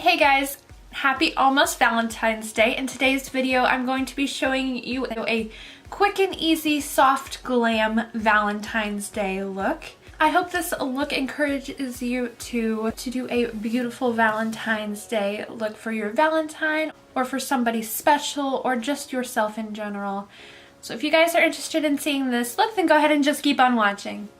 Hey guys, happy almost Valentine's Day. In today's video, I'm going to be showing you a quick and easy soft glam Valentine's Day look. I hope this look encourages you to do a beautiful Valentine's Day look for your Valentine or for somebody special or just yourself in general. So if you guys are interested in seeing this look, then go ahead and just keep on watching.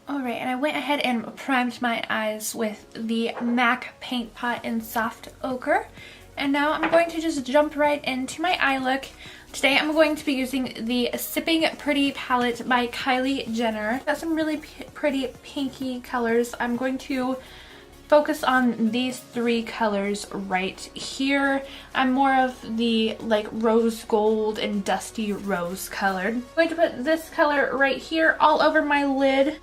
Alright, and I went ahead and primed my eyes with the MAC Paint Pot in Soft Ochre. And now I'm going to just jump right into my eye look. Today I'm going to be using the Sipping Pretty palette by Kylie Jenner. Got some really pretty pinky colors. I'm going to focus on these three colors right here. I'm more of the like rose gold and dusty rose colored. I'm going to put this color right here all over my lid.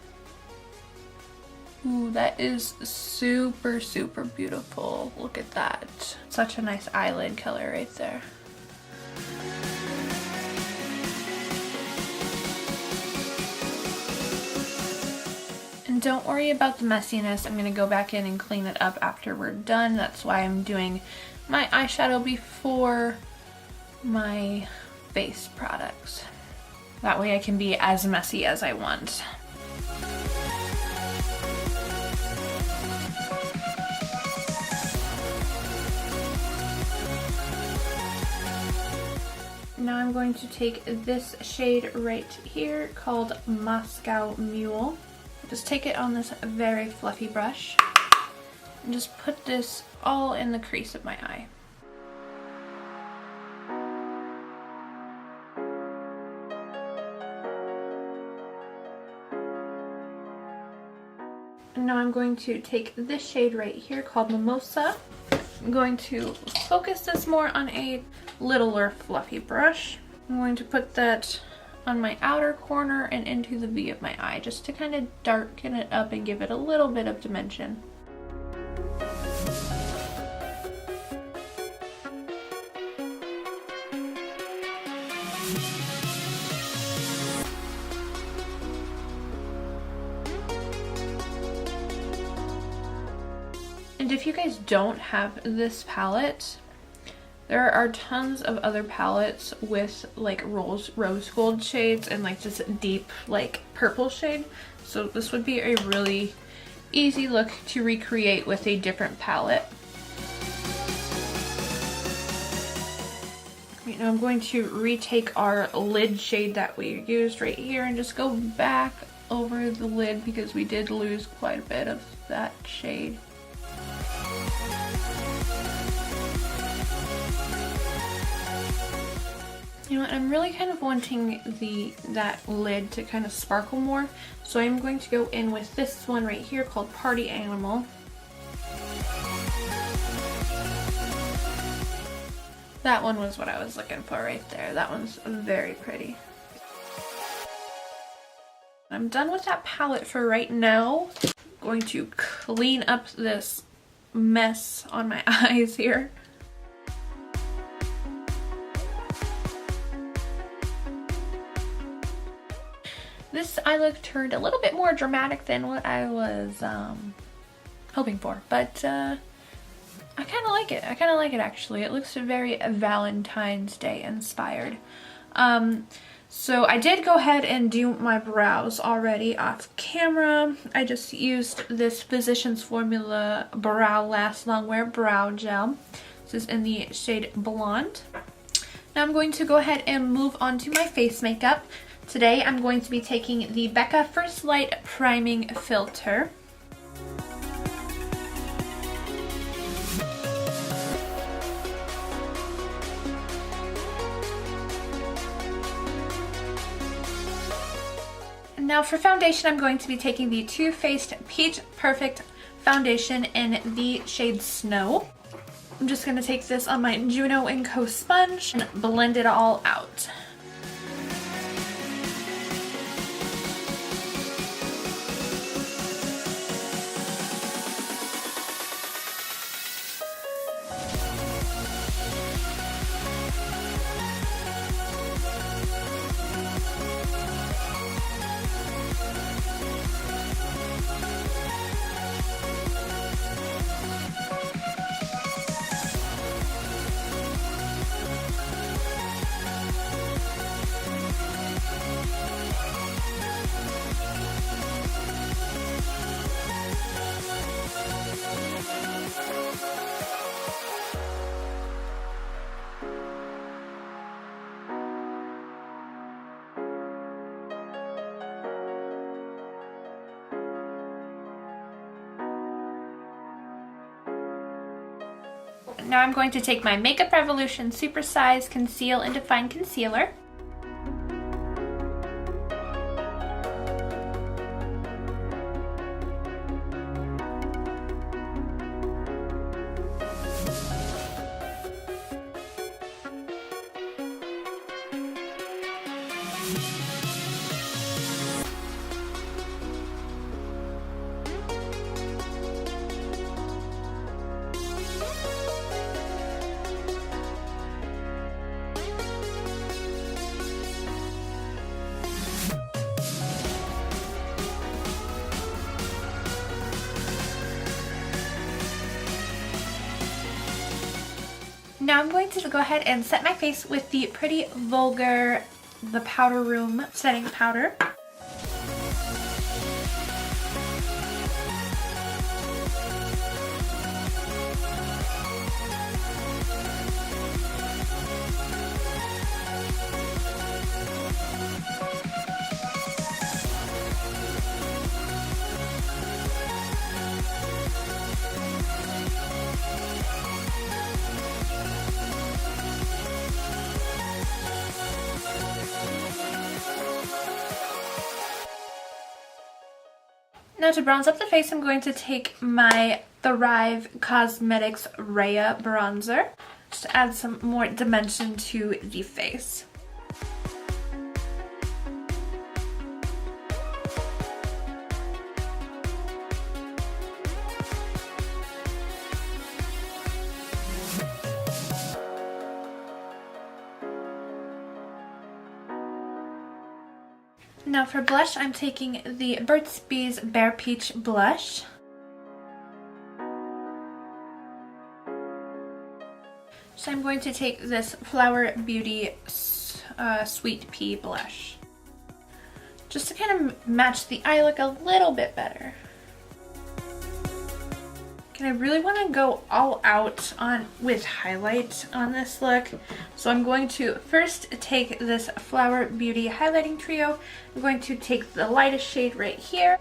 Ooh, that is super, super beautiful. Look at that. Such a nice eyelid color right there. And don't worry about the messiness. I'm going to go back in and clean it up after we're done. That's why I'm doing my eyeshadow before my face products. That way I can be as messy as I want. Now I'm going to take this shade right here called Moscow Mule. Just take it on this very fluffy brush and just put this all in the crease of my eye. And now I'm going to take this shade right here called Mimosa. I'm going to focus this more on a littler fluffy brush. I'm going to put that on my outer corner and into the V of my eye just to kind of darken it up and give it a little bit of dimension. And if you guys don't have this palette, there are tons of other palettes with like rose gold shades and like this deep like purple shade. So this would be a really easy look to recreate with a different palette. Right now I'm going to retake our lid shade that we used right here and just go back over the lid because we did lose quite a bit of that shade. You know what, I'm really kind of wanting that lid to kind of sparkle more, so I'm going to go in with this one right here called Party Animal. That one was what I was looking for right there. That one's very pretty. I'm done with that palette for right now. I'm going to clean up this mess on my eyes here. This eye look turned a little bit more dramatic than what I was hoping for, but I kind of like it. I kind of like it actually. It looks very Valentine's Day inspired. So I did go ahead and do my brows already off camera. I just used this Physicians Formula Brow Last Longwear Brow Gel. This is in the shade Blonde. Now I'm going to go ahead and move on to my face makeup. Today I'm going to be taking the Becca First Light Priming Filter. And now for foundation, I'm going to be taking the Too Faced Peach Perfect Foundation in the shade Snow. I'm just going to take this on my Juno & Co sponge and blend it all out. Now I'm going to take my Makeup Revolution Supersize Conceal and Define Concealer. Now I'm going to go ahead and set my face with the Pretty Vulgar, the Powder Room setting powder. Now to bronze up the face, I'm going to take my Thrive Causemetics Rhea bronzer, just to add some more dimension to the face. Now for blush, I'm taking the Burt's Bees Bare Peach blush. So I'm going to take this Flower Beauty Sweet Pea blush, just to kind of match the eye look a little bit better. And I really want to go all out with highlight on this look. So I'm going to first take this Flower Beauty highlighting trio. I'm going to take the lightest shade right here.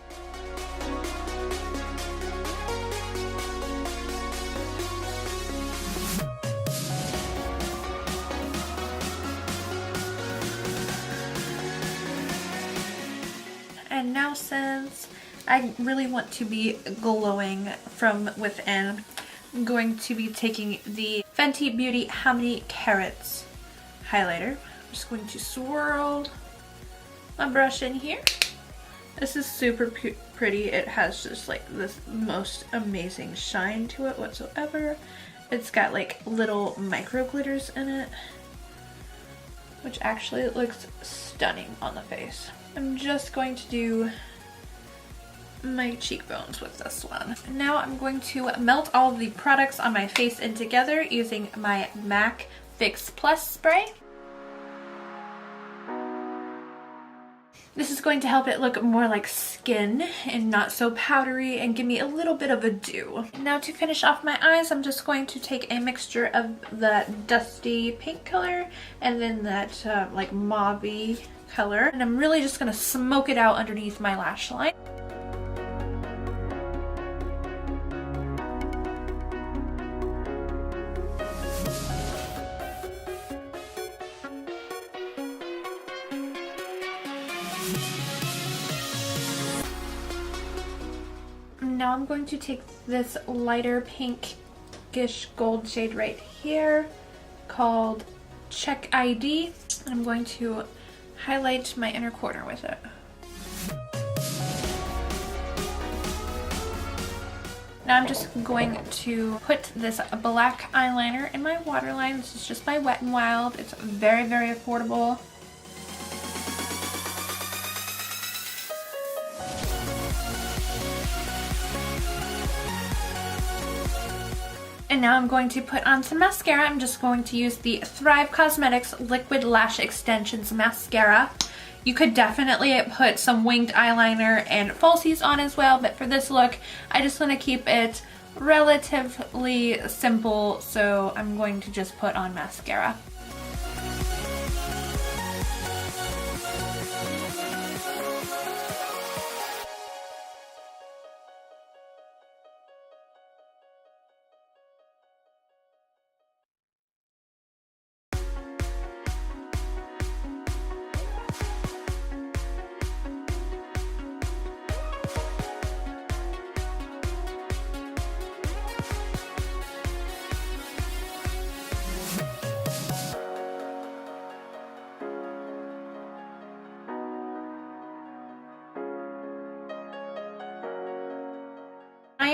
And now, since I really want to be glowing from within, I'm going to be taking the Fenty Beauty How Many Carats highlighter. I'm just going to swirl my brush in here. This is super pretty. It has just like this most amazing shine to it whatsoever. It's got like little micro glitters in it, which actually looks stunning on the face. I'm just going to do my cheekbones with this one. Now I'm going to melt all of the products on my face in together using my MAC Fix Plus spray. This is going to help it look more like skin and not so powdery and give me a little bit of a dew. Now to finish off my eyes, I'm just going to take a mixture of the dusty pink color and then that like mauve-y color, and I'm really just going to smoke it out underneath my lash line. Now I'm going to take this lighter pinkish gold shade right here called Check ID. I'm going to highlight my inner corner with it. Now I'm just going to put this black eyeliner in my waterline. This is just by Wet n Wild. It's very, very affordable. And now I'm going to put on some mascara. I'm just going to use the Thrive Causemetics Liquid Lash Extensions Mascara. You could definitely put some winged eyeliner and falsies on as well, but for this look, I just want to keep it relatively simple, so I'm going to just put on mascara.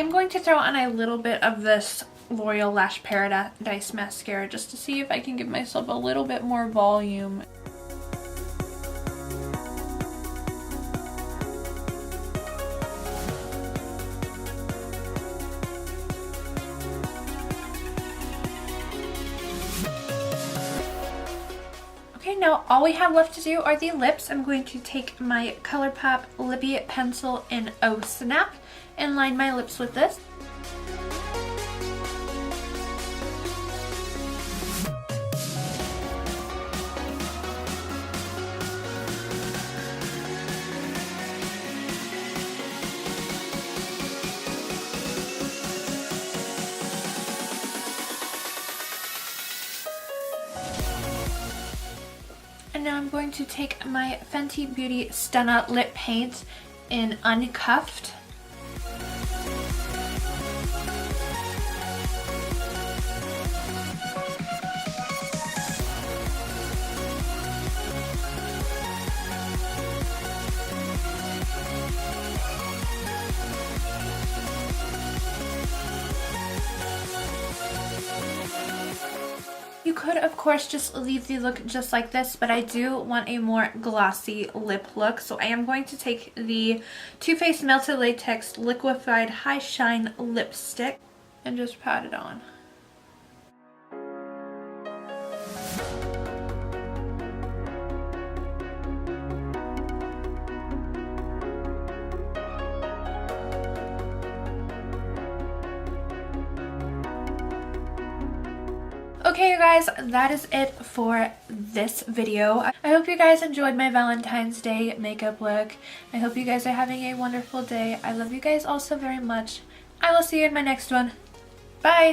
am going to throw on a little bit of this L'Oreal Lash Paradise Mascara just to see if I can give myself a little bit more volume. Okay, now all we have left to do are the lips. I'm going to take my Colourpop Lippy Pencil in Oh Snap and line my lips with this. And now I'm going to take my Fenty Beauty Stunna Lip Paint in Uncuffed. You could, of course, just leave the look just like this, but I do want a more glossy lip look. So I am going to take the Too Faced Melted Latex Liquefied High Shine Lipstick and just pat it on. Okay, you guys, that is it for this video. I hope you guys enjoyed my Valentine's Day makeup look. I hope you guys are having a wonderful day. I love you guys all so very much. I will see you in my next one. Bye!